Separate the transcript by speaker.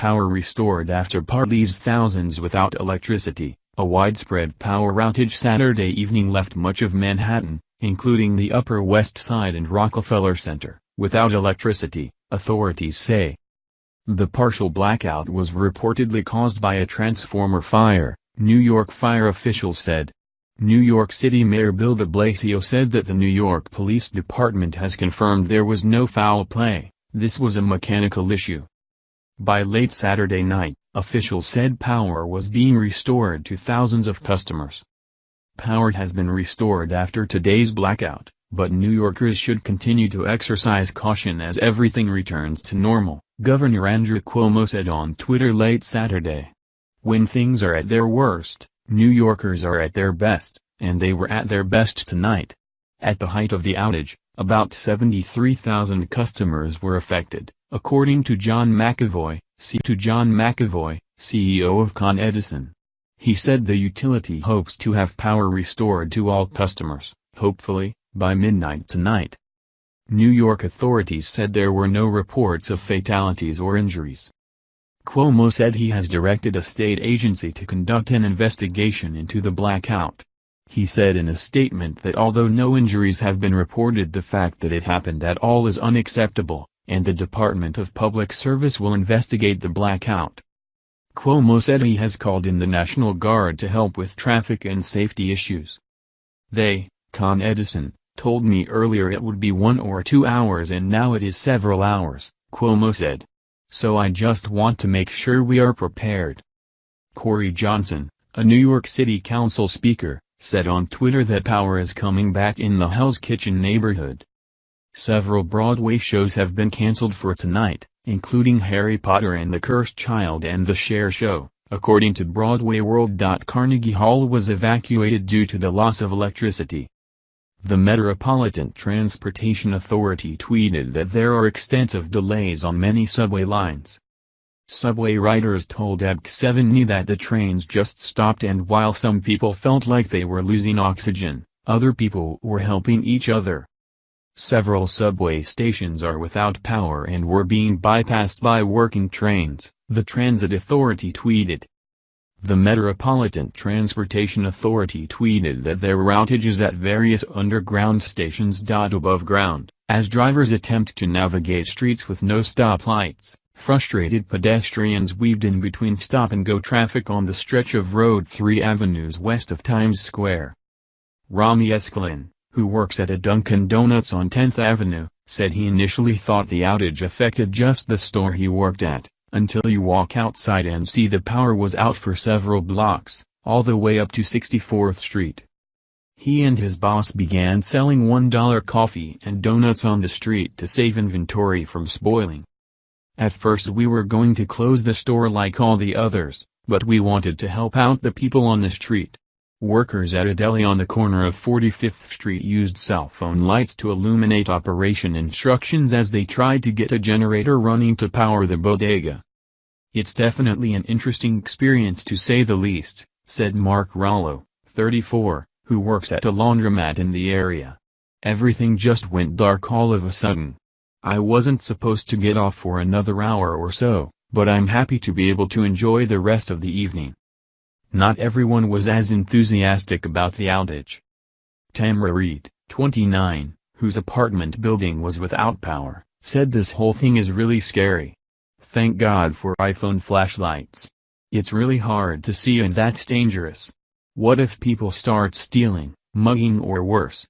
Speaker 1: power restored after PAR leaves thousands without electricity. A widespread power outage Saturday evening left much of Manhattan, including the Upper West Side and Rockefeller Center, without electricity, authorities say. The partial blackout was reportedly caused by a transformer fire, New York fire officials said. New York City Mayor Bill de Blasio said that the New York Police Department has confirmed there was no foul play, this was a mechanical issue. By late Saturday night, officials said power was being restored to thousands of customers. Power has been restored after today's blackout, but New Yorkers should continue to exercise caution as everything returns to normal, Governor Andrew Cuomo said on Twitter late Saturday. When things are at their worst, New Yorkers are at their best, and they were at their best tonight. At the height of the outage, about 73,000 customers were affected, according to John McAvoy, CEO of Con Edison. He said the utility hopes to have power restored to all customers, hopefully, by midnight tonight. New York authorities said there were no reports of fatalities or injuries. Cuomo said he has directed a state agency to conduct an investigation into the blackout. He said in a statement that although no injuries have been reported, the fact that it happened at all is unacceptable, and the Department of Public Service will investigate the blackout. Cuomo said he has called in the National Guard to help with traffic and safety issues. They, Con Edison, told me earlier it would be 1 or 2 hours and now it is several hours, Cuomo said. So I just want to make sure we are prepared. Corey Johnson, a New York City Council speaker, said on Twitter that power is coming back in the Hell's Kitchen neighborhood. Several Broadway shows have been canceled for tonight, including Harry Potter and the Cursed Child and the Cher Show, according to Broadway World. Carnegie Hall was evacuated due to the loss of electricity. The Metropolitan Transportation Authority tweeted that there are extensive delays on many subway lines. Subway riders told ABC7 that the trains just stopped, and while some people felt like they were losing oxygen, other people were helping each other. Several subway stations are without power and were being bypassed by working trains, the Transit Authority tweeted. The Metropolitan Transportation Authority tweeted that there were outages at various underground stations. Above ground, as drivers attempt to navigate streets with no stoplights, frustrated pedestrians weaved in between stop-and-go traffic on the stretch of Road 3 Avenues west of Times Square. Rami Escalin, who works at a Dunkin' Donuts on 10th Avenue, said he initially thought the outage affected just the store he worked at, until you walk outside and see the power was out for several blocks, all the way up to 64th Street. He and his boss began selling $1 coffee and donuts on the street to save inventory from spoiling. At first we were going to close the store like all the others, but we wanted to help out the people on the street. Workers at a deli on the corner of 45th Street used cell phone lights to illuminate operation instructions as they tried to get a generator running to power the bodega. It's definitely an interesting experience to say the least, said Mark Rollo, 34, who works at a laundromat in the area. Everything just went dark all of a sudden. I wasn't supposed to get off for another hour or so, but I'm happy to be able to enjoy the rest of the evening. Not everyone was as enthusiastic about the outage. Tamra Reed, 29, whose apartment building was without power, said this whole thing is really scary. Thank God for iPhone flashlights. It's really hard to see and that's dangerous. What if people start stealing, mugging or worse?